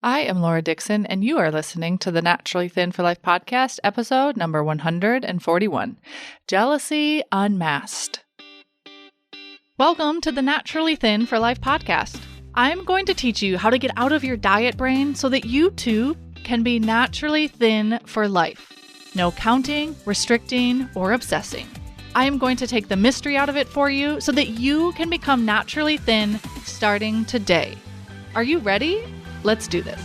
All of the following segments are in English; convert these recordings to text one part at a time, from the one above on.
I am Laura Dixon, and you are listening to the Naturally Thin for Life podcast, episode number 141, Jealousy Unmasked. Welcome to the Naturally Thin for Life podcast. I'm going to teach you how to get out of your diet brain so that you too can be naturally thin for life. No counting, restricting, or obsessing. I am going to take the mystery out of it for you so that you can become naturally thin starting today. Are you ready? Let's do this.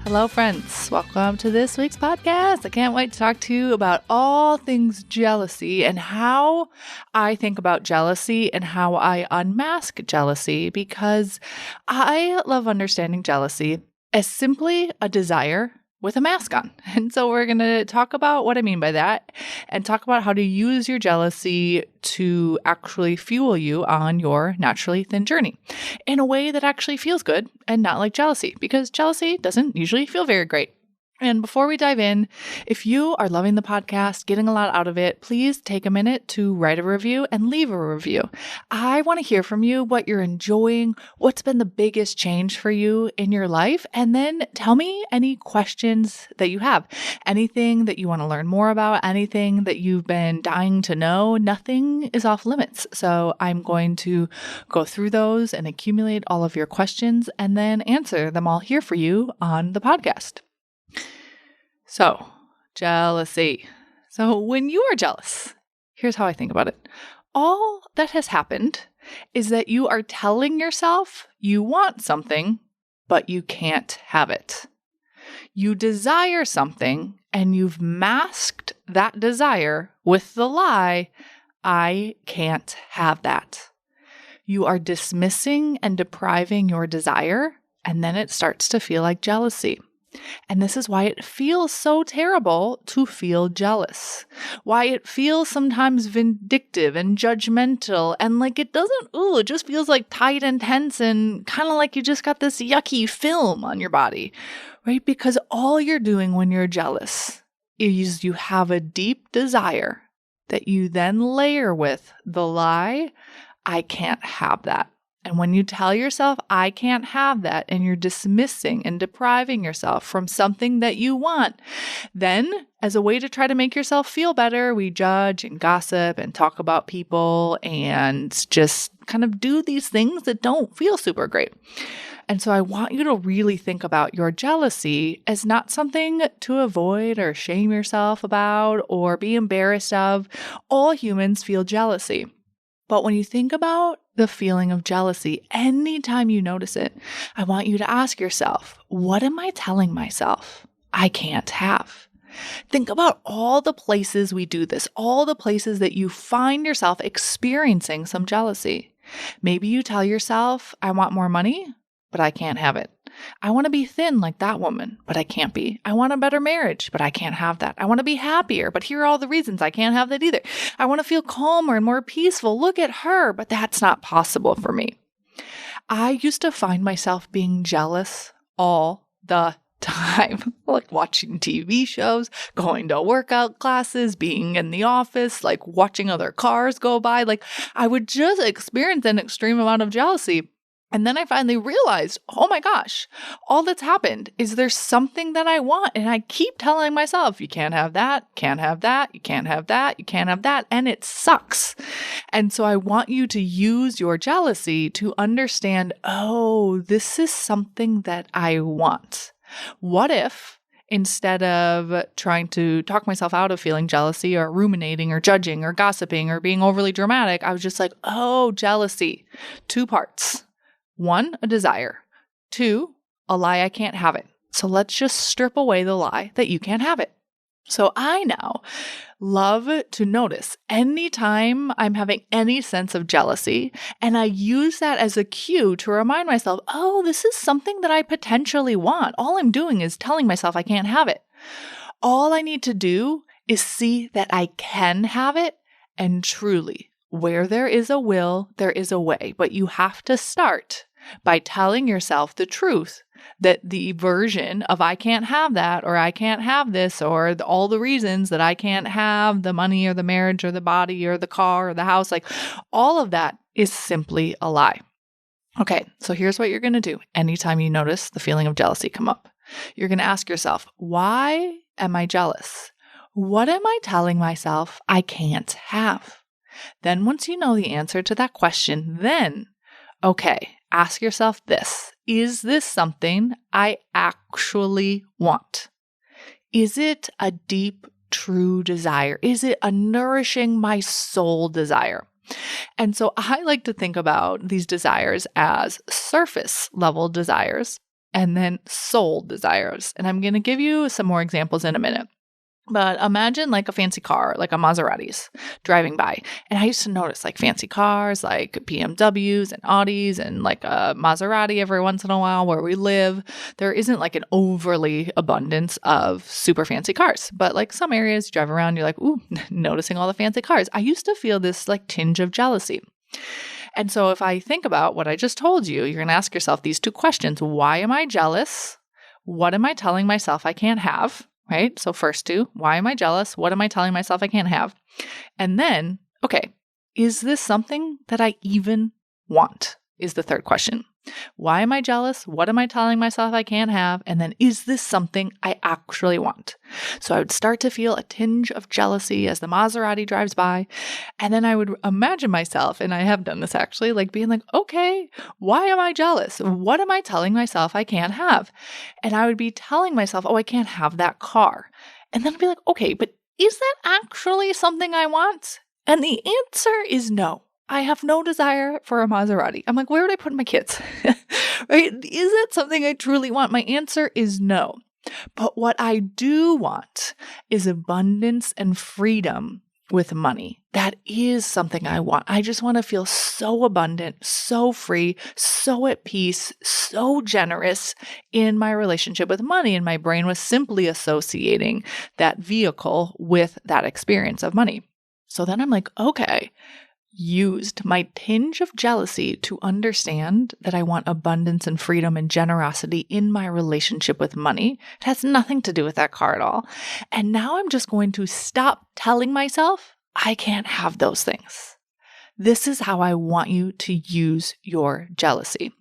Hello, friends. Welcome to this week's podcast. I can't wait to talk to you about all things jealousy and how I think about jealousy and how I unmask jealousy, because I love understanding jealousy as simply a desire with a mask on. And so we're going to talk about what I mean by that and talk about how to use your jealousy to actually fuel you on your naturally thin journey in a way that actually feels good and not like jealousy, because jealousy doesn't usually feel very great. And before we dive in, if you are loving the podcast, getting a lot out of it, please take a minute to write a review and leave a review. I want to hear from you what you're enjoying, what's been the biggest change for you in your life, and then tell me any questions that you have, anything that you want to learn more about, anything that you've been dying to know. Nothing is off limits. So I'm going to go through those and accumulate all of your questions and then answer them all here for you on the podcast. So, jealousy. So when you are jealous, here's how I think about it. All that has happened is that you are telling yourself you want something, but you can't have it. You desire something, and you've masked that desire with the lie, I can't have that. You are dismissing and depriving your desire, and then it starts to feel like jealousy. And this is why it feels so terrible to feel jealous. Why it feels sometimes vindictive and judgmental, and like it just feels like tight and tense and kind of like you just got this yucky film on your body, right? Because all you're doing when you're jealous is you have a deep desire that you then layer with the lie, I can't have that. And when you tell yourself, I can't have that, and you're dismissing and depriving yourself from something that you want, then as a way to try to make yourself feel better, we judge and gossip and talk about people and just kind of do these things that don't feel super great. And so I want you to really think about your jealousy as not something to avoid or shame yourself about or be embarrassed of. All humans feel jealousy. But when you think about the feeling of jealousy, anytime you notice it, I want you to ask yourself, what am I telling myself I can't have? Think about all the places we do this, all the places that you find yourself experiencing some jealousy. Maybe you tell yourself, I want more money, but I can't have it. I want to be thin like that woman, but I can't be. I want a better marriage, but I can't have that. I want to be happier, but here are all the reasons I can't have that either. I want to feel calmer and more peaceful. Look at her, but that's not possible for me. I used to find myself being jealous all the time, like watching TV shows, going to workout classes, being in the office, like watching other cars go by. Like I would just experience an extreme amount of jealousy. And then I finally realized, oh my gosh, all that's happened is there's something that I want. And I keep telling myself, you can't have that, can't have that, you can't have that, you can't have that. And it sucks. And so I want you to use your jealousy to understand, oh, this is something that I want. What if instead of trying to talk myself out of feeling jealousy or ruminating or judging or gossiping or being overly dramatic, I was just like, oh, jealousy, 2 parts. 1, a desire. 2, a lie I can't have it. So let's just strip away the lie that you can't have it. So I now love to notice anytime I'm having any sense of jealousy, and I use that as a cue to remind myself, oh, this is something that I potentially want. All I'm doing is telling myself I can't have it. All I need to do is see that I can have it, and truly, where there is a will, there is a way. But you have to start by telling yourself the truth that the version of I can't have that, or I can't have this, or all the reasons that I can't have the money or the marriage or the body or the car or the house, like all of that is simply a lie. Okay, so here's what you're going to do anytime you notice the feeling of jealousy come up. You're going to ask yourself, why am I jealous? What am I telling myself I can't have? Then once you know the answer to that question, okay, ask yourself this. Is this something I actually want? Is it a deep, true desire? Is it a nourishing my soul desire? And so I like to think about these desires as surface level desires and then soul desires. And I'm going to give you some more examples in a minute. But imagine like a fancy car, like a Maseratis driving by. And I used to notice like fancy cars, like BMWs and Audis and like a Maserati every once in a while where we live. There isn't like an overly abundance of super fancy cars. But like some areas you drive around, you're like, ooh, noticing all the fancy cars. I used to feel this like tinge of jealousy. And so if I think about what I just told you, you're going to ask yourself these two questions. Why am I jealous? What am I telling myself I can't have? Right? So first two, why am I jealous? What am I telling myself I can't have? And then, okay, is this something that I even want? Is the third question. Why am I jealous? What am I telling myself I can't have? And then, is this something I actually want? So I would start to feel a tinge of jealousy as the Maserati drives by. And then I would imagine myself, and I have done this actually, like being like, okay, why am I jealous? What am I telling myself I can't have? And I would be telling myself, oh, I can't have that car. And then I'd be like, okay, but is that actually something I want? And the answer is no. I have no desire for a Maserati. I'm like, where would I put my kids? Right? Is it something I truly want? My answer is no. But what I do want is abundance and freedom with money. That is something I want. I just want to feel so abundant, so free, so at peace, so generous in my relationship with money. And my brain was simply associating that vehicle with that experience of money. So then I'm like, okay, used my tinge of jealousy to understand that I want abundance and freedom and generosity in my relationship with money. It has nothing to do with that car at all. And now I'm just going to stop telling myself I can't have those things. This is how I want you to use your jealousy.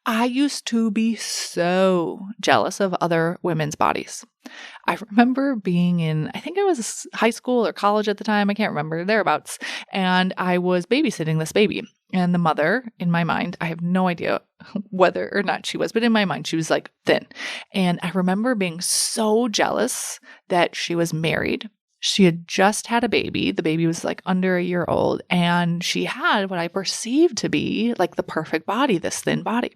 I used to be so jealous of other women's bodies. I remember being in, I think I was high school or college at the time, I can't remember, thereabouts, and I was babysitting this baby. And the mother, in my mind, I have no idea whether or not she was, but in my mind, she was like thin. And I remember being so jealous that she was married. She had just had a baby. The baby was like under a year old, and she had what I perceived to be like the perfect body, this thin body.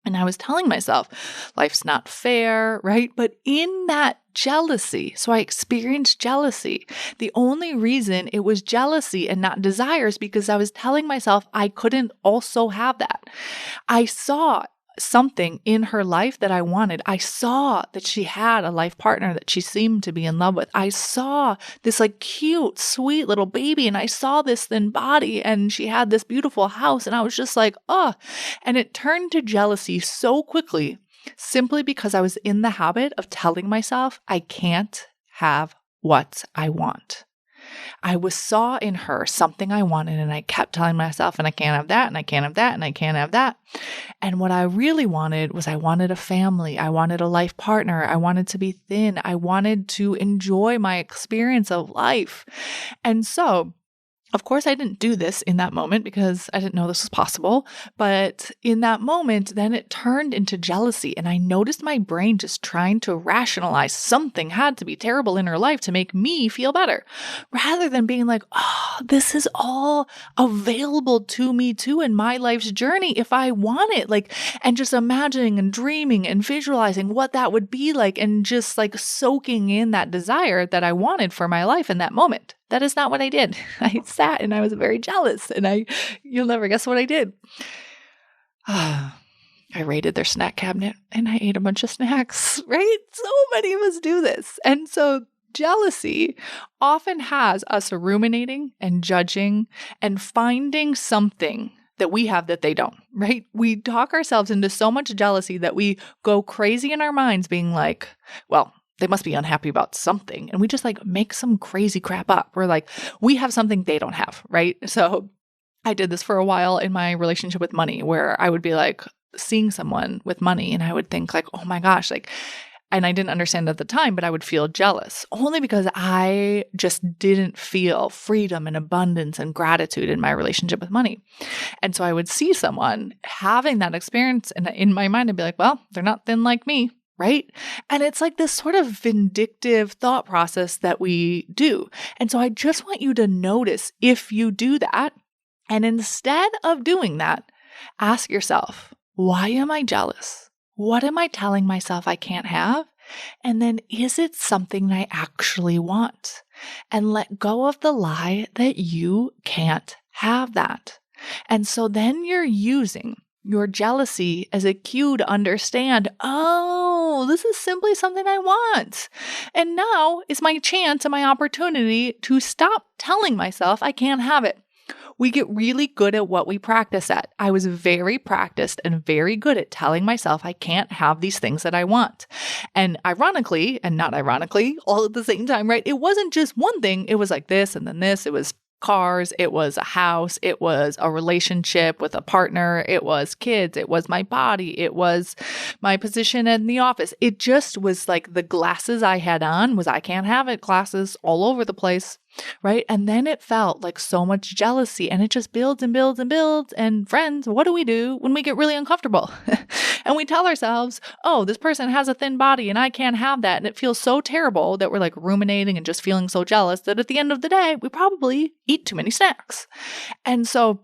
And I was telling myself, life's not fair, right? But in that jealousy, so I experienced jealousy. The only reason it was jealousy and not desire is because I was telling myself I couldn't also have that. I saw something in her life that I wanted. I saw that she had a life partner that she seemed to be in love with. I saw this like cute, sweet little baby, and I saw this thin body, and she had this beautiful house, and I was just like, oh, and it turned to jealousy so quickly simply because I was in the habit of telling myself I can't have what I want. I saw in her something I wanted, and I kept telling myself, and I can't have that, and I can't have that, and I can't have that. And what I really wanted was I wanted a family. I wanted a life partner. I wanted to be thin. I wanted to enjoy my experience of life. And so, of course, I didn't do this in that moment because I didn't know this was possible. But in that moment, then it turned into jealousy. And I noticed my brain just trying to rationalize something had to be terrible in her life to make me feel better, rather than being like, oh, this is all available to me too in my life's journey if I want it. Like, and just imagining and dreaming and visualizing what that would be like, and just like soaking in that desire that I wanted for my life in that moment. That is not what I did. I sat and I was very jealous, and you'll never guess what I did. I raided their snack cabinet and I ate a bunch of snacks, right? So many of us do this. And so jealousy often has us ruminating and judging and finding something that we have that they don't, right? We talk ourselves into so much jealousy that we go crazy in our minds being like, well, they must be unhappy about something. And we just like make some crazy crap up. We're like, we have something they don't have, right? So I did this for a while in my relationship with money, where I would be like seeing someone with money and I would think like, oh my gosh, like, and I didn't understand at the time, but I would feel jealous only because I just didn't feel freedom and abundance and gratitude in my relationship with money. And so I would see someone having that experience, and in my mind, I'd be like, well, they're not thin like me. Right. And it's like this sort of vindictive thought process that we do. And so I just want you to notice if you do that. And instead of doing that, ask yourself, why am I jealous? What am I telling myself I can't have? And then is it something I actually want? And let go of the lie that you can't have that. And so then you're using your jealousy as a cue to understand, oh, this is simply something I want. And now is my chance and my opportunity to stop telling myself I can't have it. We get really good at what we practice at. I was very practiced and very good at telling myself I can't have these things that I want. And ironically, and not ironically, all at the same time, right? It wasn't just one thing. It was like this and then this. It was cars, it was a house, it was a relationship with a partner, it was kids, it was my body, it was my position in the office. It just was like the glasses I had on was I can't have it glasses all over the place, right? And then it felt like so much jealousy, and it just builds and builds and builds. And friends, what do we do when we get really uncomfortable? And we tell ourselves, oh, this person has a thin body and I can't have that. And it feels so terrible that we're like ruminating and just feeling so jealous that at the end of the day, we probably eat too many snacks. And so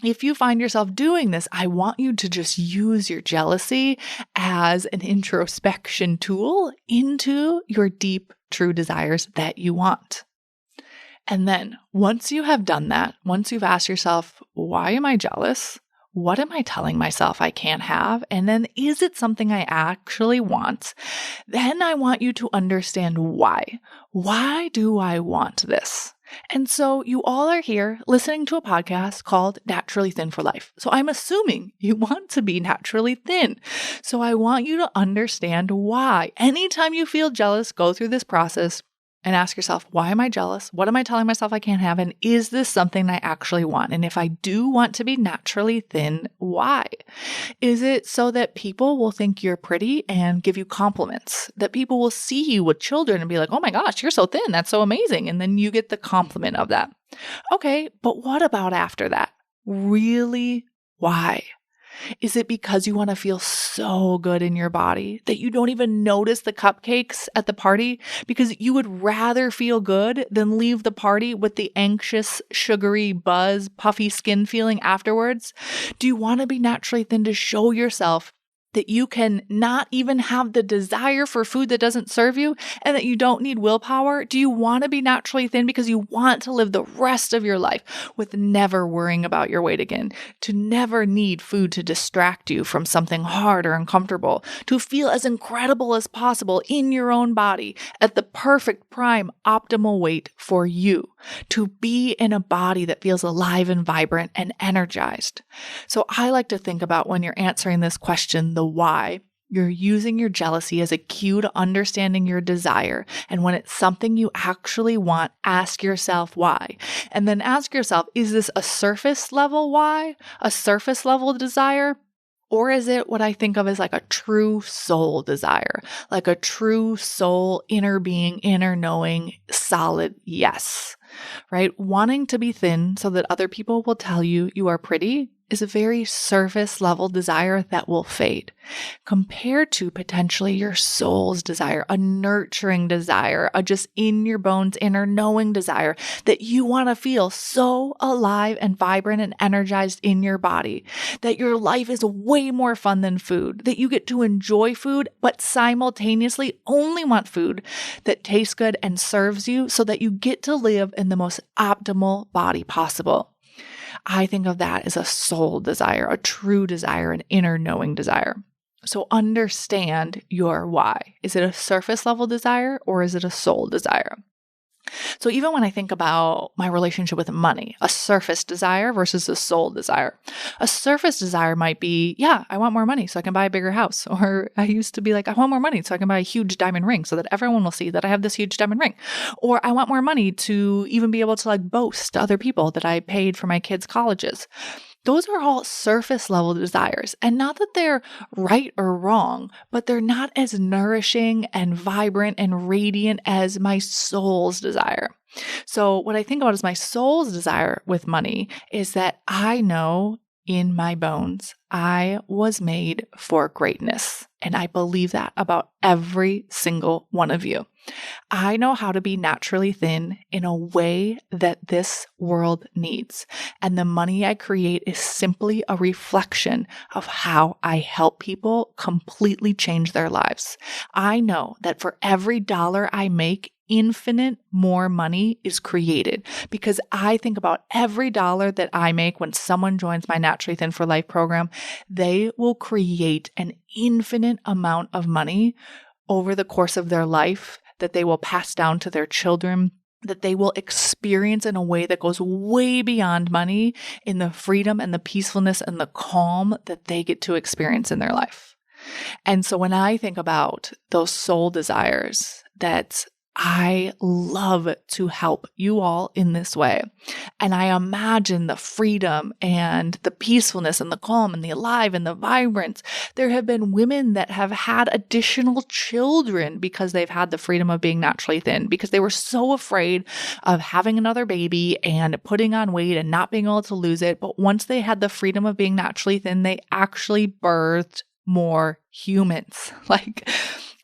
if you find yourself doing this, I want you to just use your jealousy as an introspection tool into your deep, true desires that you want. And then once you have done that, once you've asked yourself, why am I jealous? What am I telling myself I can't have? And then is it something I actually want? Then I want you to understand why. Why do I want this? And so you all are here listening to a podcast called Naturally Thin for Life. So I'm assuming you want to be naturally thin. So I want you to understand why. Anytime you feel jealous, go through this process and ask yourself, why am I jealous? What am I telling myself I can't have? And is this something I actually want? And if I do want to be naturally thin, why? Is it so that people will think you're pretty and give you compliments? That people will see you with children and be like, oh my gosh, you're so thin. That's so amazing. And then you get the compliment of that. Okay, but what about after that? Really, why? Is it because you want to feel so good in your body that you don't even notice the cupcakes at the party because you would rather feel good than leave the party with the anxious, sugary buzz, puffy skin feeling afterwards? Do you want to be naturally thin to show yourself that you can not even have the desire for food that doesn't serve you and that you don't need willpower? Do you want to be naturally thin because you want to live the rest of your life with never worrying about your weight again, to never need food to distract you from something hard or uncomfortable, to feel as incredible as possible in your own body at the perfect prime optimal weight for you, to be in a body that feels alive and vibrant and energized? So I like to think about when you're answering this question, the why, you're using your jealousy as a cue to understanding your desire. And when it's something you actually want, ask yourself why. And then ask yourself, is this a surface level why? A surface level desire? Or is it what I think of as like a true soul desire, like a true soul, inner being, inner knowing, solid yes, right? Wanting to be thin so that other people will tell you you are pretty is a very surface level desire that will fade, compared to potentially your soul's desire, a nurturing desire, a just in your bones, inner knowing desire that you want to feel so alive and vibrant and energized in your body, that your life is way more fun than food, that you get to enjoy food, but simultaneously only want food that tastes good and serves you so that you get to live in the most optimal body possible. I think of that as a soul desire, a true desire, an inner knowing desire. So understand your why. Is it a surface level desire or is it a soul desire? So even when I think about my relationship with money, a surface desire versus a soul desire, a surface desire might be, yeah, I want more money so I can buy a bigger house. Or I used to be like, I want more money so I can buy a huge diamond ring so that everyone will see that I have this huge diamond ring. Or I want more money to even be able to like boast to other people that I paid for my kids' colleges. Those are all surface level desires. And not that they're right or wrong, but they're not as nourishing and vibrant and radiant as my soul's desire. So, what I think about as my soul's desire with money is that I know in my bones I was made for greatness. And I believe that about every single one of you. I know how to be naturally thin in a way that this world needs. And the money I create is simply a reflection of how I help people completely change their lives. I know that for every dollar I make, infinite more money is created because I think about every dollar that I make when someone joins my Naturally Thin for Life program, they will create an infinite amount of money over the course of their life that they will pass down to their children, that they will experience in a way that goes way beyond money in the freedom and the peacefulness and the calm that they get to experience in their life. And so when I think about those soul desires that I love to help you all in this way. And I imagine the freedom and the peacefulness and the calm and the alive and the vibrance. There have been women that have had additional children because they've had the freedom of being naturally thin, because they were so afraid of having another baby and putting on weight and not being able to lose it. But once they had the freedom of being naturally thin, they actually birthed more humans.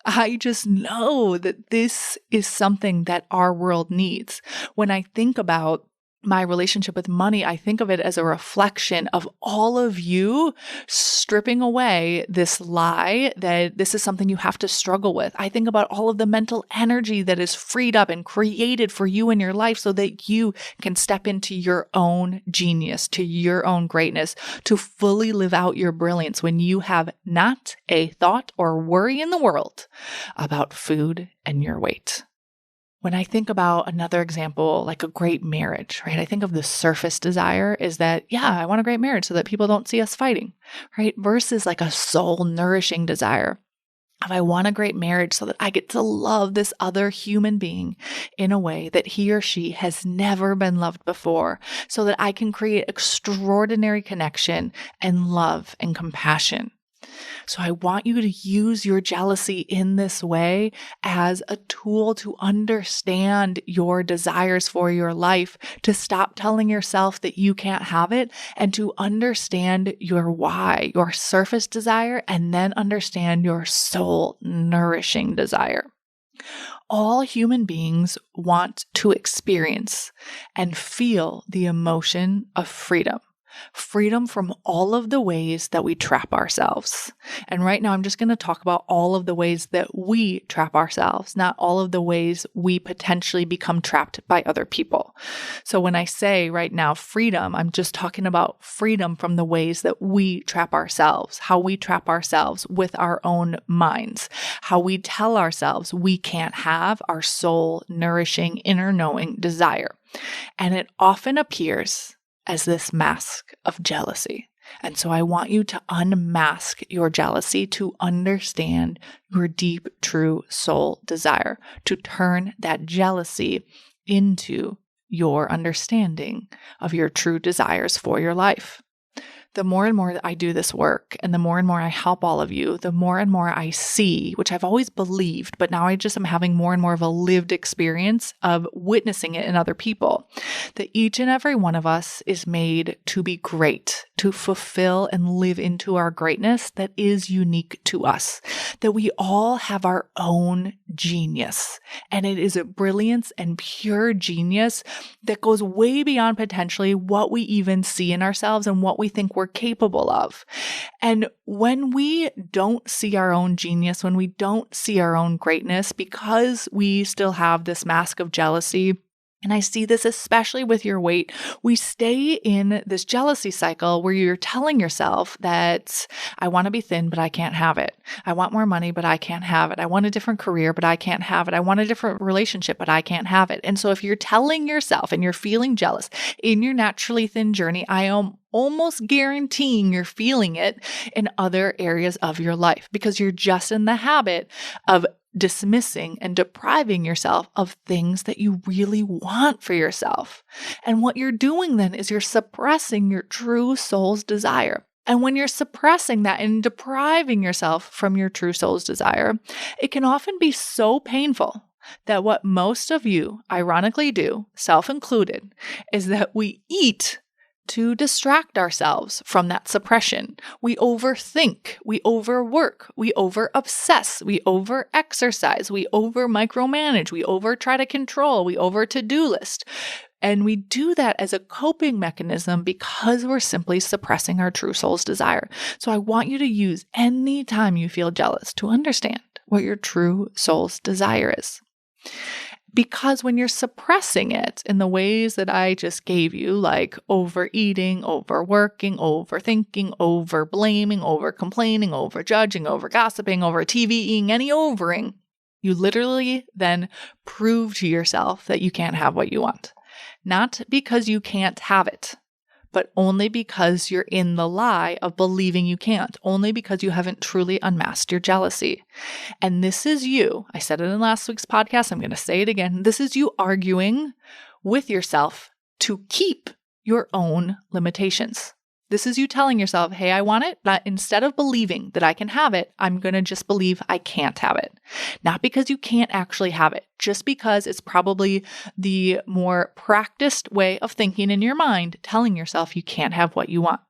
I just know that this is something that our world needs. When I think about my relationship with money, I think of it as a reflection of all of you stripping away this lie that this is something you have to struggle with. I think about all of the mental energy that is freed up and created for you in your life so that you can step into your own genius, to your own greatness, to fully live out your brilliance when you have not a thought or worry in the world about food and your weight. When I think about another example, like a great marriage, right? I think of the surface desire is that, yeah, I want a great marriage so that people don't see us fighting, right? Versus like a soul nourishing desire. If I want a great marriage so that I get to love this other human being in a way that he or she has never been loved before, so that I can create extraordinary connection and love and compassion. So I want you to use your jealousy in this way as a tool to understand your desires for your life, to stop telling yourself that you can't have it, and to understand your why, your surface desire, and then understand your soul nourishing desire. All human beings want to experience and feel the emotion of freedom. Freedom from all of the ways that we trap ourselves. And right now, I'm just going to talk about all of the ways that we trap ourselves, not all of the ways we potentially become trapped by other people. So when I say right now freedom, I'm just talking about freedom from the ways that we trap ourselves, how we trap ourselves with our own minds, how we tell ourselves we can't have our soul nourishing inner knowing desire. And it often appears as this mask of jealousy. And so I want you to unmask your jealousy to understand your deep, true soul desire, to turn that jealousy into your understanding of your true desires for your life. The more and more that I do this work and the more and more I help all of you, the more and more I see, which I've always believed, but now I just am having more and more of a lived experience of witnessing it in other people, that each and every one of us is made to be great, to fulfill and live into our greatness that is unique to us, that we all have our own genius. And it is a brilliance and pure genius that goes way beyond potentially what we even see in ourselves and what we think we're capable of. And when we don't see our own genius, when we don't see our own greatness, because we still have this mask of jealousy, And I see this especially with your weight. We stay in this jealousy cycle where you're telling yourself that I want to be thin, but I can't have it. I want more money, but I can't have it. I want a different career, but I can't have it. I want a different relationship, but I can't have it. And so if you're telling yourself and you're feeling jealous in your naturally thin journey, I am almost guaranteeing you're feeling it in other areas of your life because you're just in the habit of dismissing and depriving yourself of things that you really want for yourself. And what you're doing then is you're suppressing your true soul's desire. And when you're suppressing that and depriving yourself from your true soul's desire, it can often be so painful that what most of you ironically do, self included, is that we eat to distract ourselves from that suppression. We overthink, we overwork, we over-obsess, we over-exercise, we over-micromanage, we over-try to control, we over-to-do list. And we do that as a coping mechanism because we're simply suppressing our true soul's desire. So I want you to use any time you feel jealous to understand what your true soul's desire is. Because when you're suppressing it in the ways that I just gave you, like overeating, overworking, overthinking, overblaming, overcomplaining, overjudging, overgossiping, over TVing, any overing, you literally then prove to yourself that you can't have what you want. Not because you can't have it, but only because you're in the lie of believing you can't, only because you haven't truly unmasked your jealousy. And this is you. I said it in last week's podcast. I'm going to say it again. This is you arguing with yourself to keep your own limitations. This is you telling yourself, hey, I want it, but instead of believing that I can have it, I'm going to just believe I can't have it. Not because you can't actually have it, just because it's probably the more practiced way of thinking in your mind, telling yourself you can't have what you want.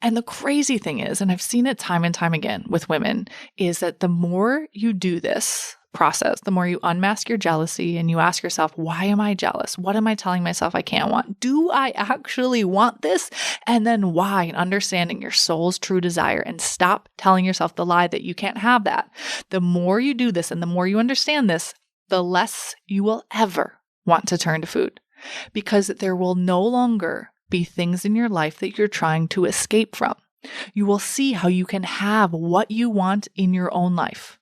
And the crazy thing is, and I've seen it time and time again with women, is that the more you do this process, the more you unmask your jealousy and you ask yourself, why am I jealous? What am I telling myself I can't want? Do I actually want this? And then why? And understanding your soul's true desire and stop telling yourself the lie that you can't have that. The more you do this and the more you understand this, the less you will ever want to turn to food because there will no longer be things in your life that you're trying to escape from. You will see how you can have what you want in your own life.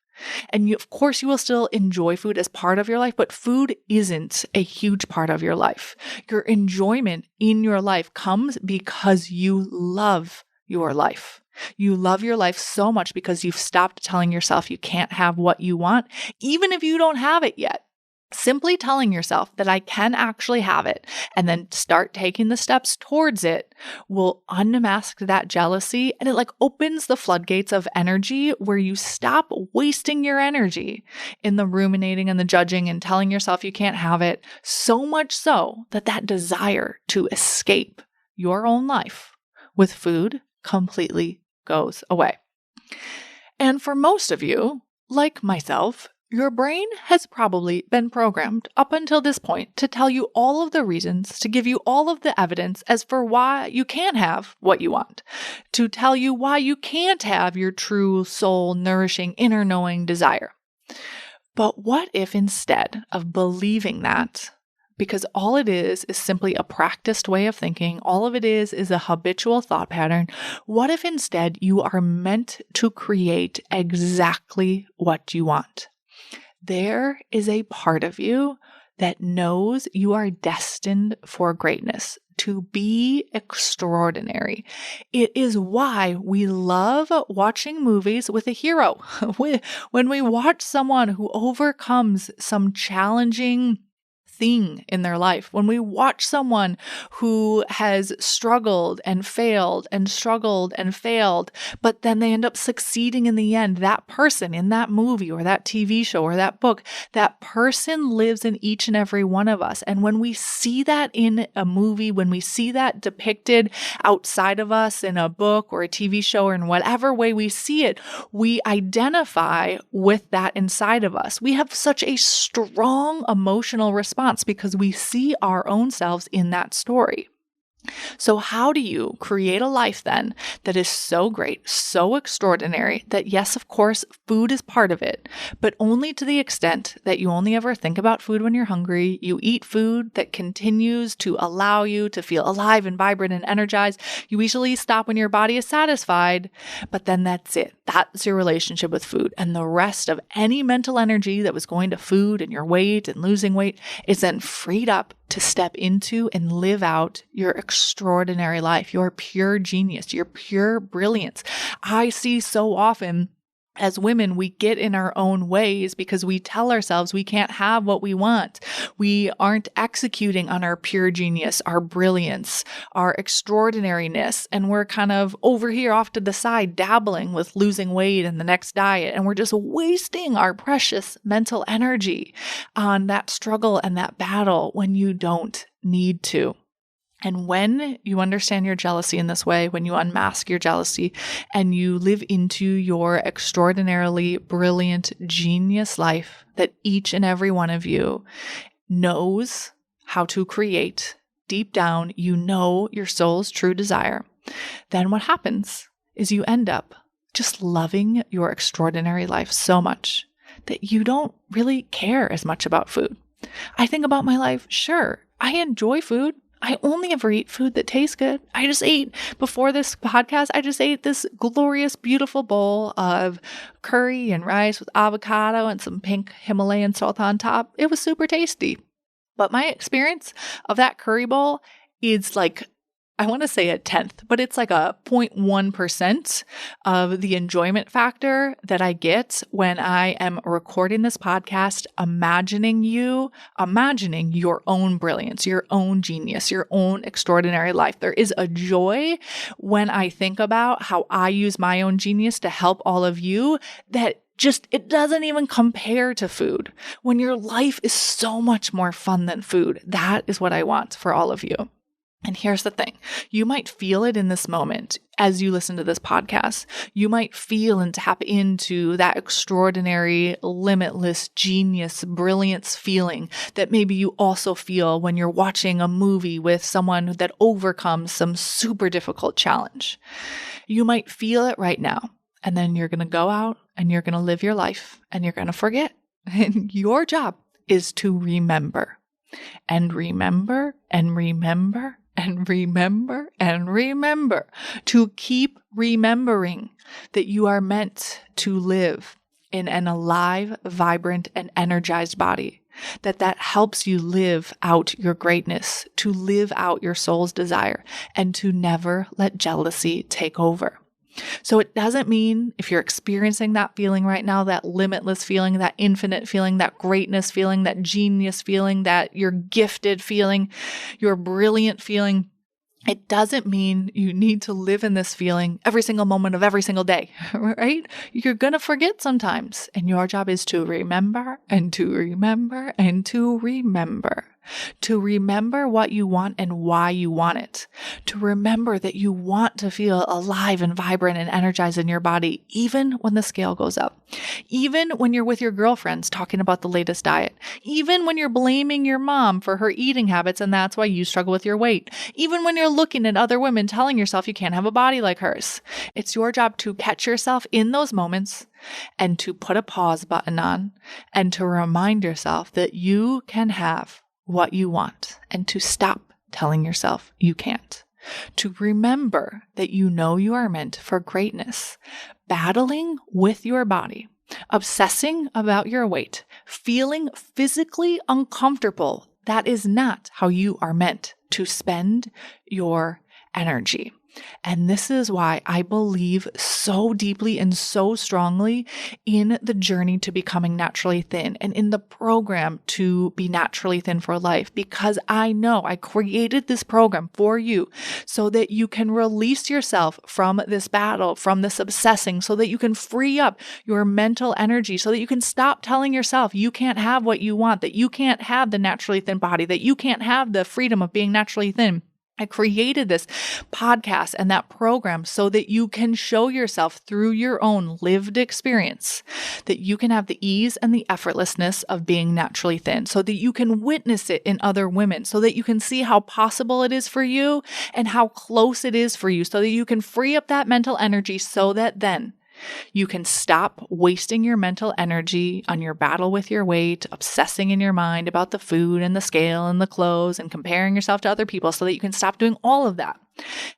And you, of course, you will still enjoy food as part of your life, but food isn't a huge part of your life. Your enjoyment in your life comes because you love your life. You love your life so much because you've stopped telling yourself you can't have what you want, even if you don't have it yet. Simply telling yourself that I can actually have it and then start taking the steps towards it will unmask that jealousy, and it opens the floodgates of energy where you stop wasting your energy in the ruminating and the judging and telling yourself you can't have it, so much so that that desire to escape your own life with food completely goes away. And for most of you, like myself, your brain has probably been programmed up until this point to tell you all of the reasons, to give you all of the evidence as for why you can't have what you want, to tell you why you can't have your true soul nourishing inner knowing desire. But what if instead of believing that, because all it is simply a practiced way of thinking, all of it is a habitual thought pattern, what if instead you are meant to create exactly what you want? There is a part of you that knows you are destined for greatness, to be extraordinary. It is why we love watching movies with a hero. When we watch someone who overcomes some challenging thing in their life, when we watch someone who has struggled and failed and struggled and failed, but then they end up succeeding in the end, that person in that movie or that TV show or that book, that person lives in each and every one of us. And when we see that in a movie, when we see that depicted outside of us in a book or a TV show or in whatever way we see it, we identify with that inside of us. We have such a strong emotional response because we see our own selves in that story. So how do you create a life then that is so great, so extraordinary that yes, of course, food is part of it, but only to the extent that you only ever think about food when you're hungry. You eat food that continues to allow you to feel alive and vibrant and energized. You usually stop when your body is satisfied, but then that's it. That's your relationship with food. And the rest of any mental energy that was going to food and your weight and losing weight is then freed up to step into and live out your extraordinary life, your pure genius, your pure brilliance. I see so often as women, we get in our own ways because we tell ourselves we can't have what we want. We aren't executing on our pure genius, our brilliance, our extraordinariness. And we're kind of over here off to the side, dabbling with losing weight and the next diet. And we're just wasting our precious mental energy on that struggle and that battle when you don't need to. And when you understand your jealousy in this way, when you unmask your jealousy and you live into your extraordinarily brilliant genius life that each and every one of you knows how to create deep down, you know your soul's true desire, then what happens is you end up just loving your extraordinary life so much that you don't really care as much about food. I think about my life, sure, I enjoy food. I only ever eat food that tastes good. I just ate, before this podcast, I just ate this glorious, beautiful bowl of curry and rice with avocado and some pink Himalayan salt on top. It was super tasty. But my experience of that curry bowl is like, I want to say a tenth, but it's like a 0.1% of the enjoyment factor that I get when I am recording this podcast, imagining your own brilliance, your own genius, your own extraordinary life. There is a joy when I think about how I use my own genius to help all of you that it doesn't even compare to food. When your life is so much more fun than food, that is what I want for all of you. And here's the thing. You might feel it in this moment as you listen to this podcast. You might feel and tap into that extraordinary, limitless, genius, brilliance feeling that maybe you also feel when you're watching a movie with someone that overcomes some super difficult challenge. You might feel it right now. And then you're going to go out and you're going to live your life and you're going to forget. And your job is to remember and remember and remember and remember and remember, to keep remembering that you are meant to live in an alive, vibrant, and energized body, that helps you live out your greatness, to live out your soul's desire, and to never let jealousy take over. So it doesn't mean if you're experiencing that feeling right now, that limitless feeling, that infinite feeling, that greatness feeling, that genius feeling, that you're gifted feeling, your brilliant feeling, it doesn't mean you need to live in this feeling every single moment of every single day, right? You're going to forget sometimes. And your job is to remember and to remember and to remember. To remember what you want and why you want it. To remember that you want to feel alive and vibrant and energized in your body, even when the scale goes up. Even when you're with your girlfriends talking about the latest diet. Even when you're blaming your mom for her eating habits and that's why you struggle with your weight. Even when you're looking at other women telling yourself you can't have a body like hers. It's your job to catch yourself in those moments and to put a pause button on and to remind yourself that you can have what you want and to stop telling yourself you can't. To remember that you know you are meant for greatness, battling with your body, obsessing about your weight, feeling physically uncomfortable. That is not how you are meant to spend your energy. And this is why I believe so deeply and so strongly in the journey to becoming naturally thin and in the program to be naturally thin for life, because I know I created this program for you so that you can release yourself from this battle, from this obsessing, so that you can free up your mental energy, so that you can stop telling yourself you can't have what you want, that you can't have the naturally thin body, that you can't have the freedom of being naturally thin. I created this podcast and that program so that you can show yourself through your own lived experience, that you can have the ease and the effortlessness of being naturally thin, so that you can witness it in other women, so that you can see how possible it is for you and how close it is for you, so that you can free up that mental energy so that then you can stop wasting your mental energy on your battle with your weight, obsessing in your mind about the food and the scale and the clothes and comparing yourself to other people, so that you can stop doing all of that.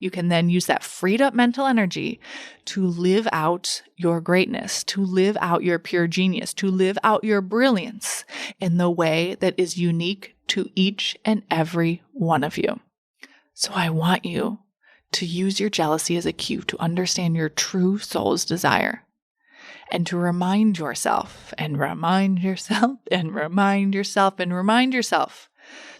You can then use that freed up mental energy to live out your greatness, to live out your pure genius, to live out your brilliance in the way that is unique to each and every one of you. So I want you to use your jealousy as a cue to understand your true soul's desire, and to remind yourself and remind yourself and remind yourself and remind yourself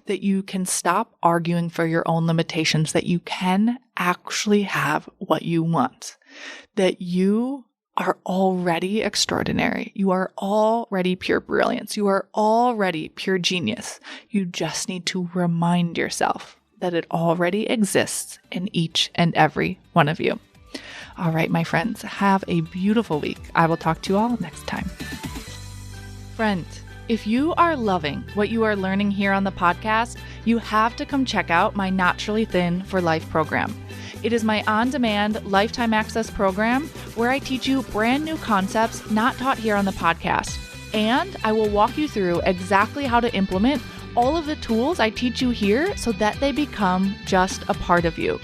that you can stop arguing for your own limitations, that you can actually have what you want, that you are already extraordinary. You are already pure brilliance. You are already pure genius. You just need to remind yourself that it already exists in each and every one of you. All right, my friends, have a beautiful week. I will talk to you all next time. Friend, if you are loving what you are learning here on the podcast, you have to come check out my Naturally Thin for Life program. It is my on-demand lifetime access program where I teach you brand new concepts not taught here on the podcast. And I will walk you through exactly how to implement all of the tools I teach you here so that they become just a part of you.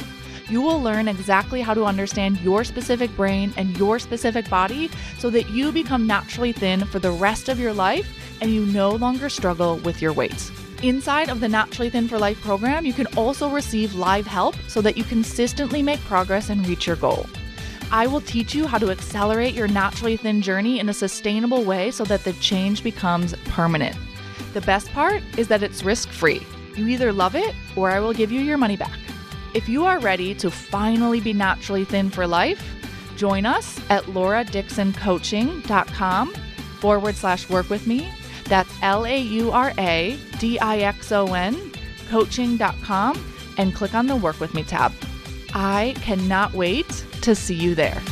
You will learn exactly how to understand your specific brain and your specific body so that you become naturally thin for the rest of your life and you no longer struggle with your weight. Inside of the Naturally Thin for Life program, you can also receive live help so that you consistently make progress and reach your goal. I will teach you how to accelerate your naturally thin journey in a sustainable way so that the change becomes permanent. The best part is that it's risk-free. You either love it or I will give you your money back. If you are ready to finally be naturally thin for life, join us at lauradixoncoaching.com/work with me. That's LAURADIXON coaching.com and click on the Work With Me tab. I cannot wait to see you there.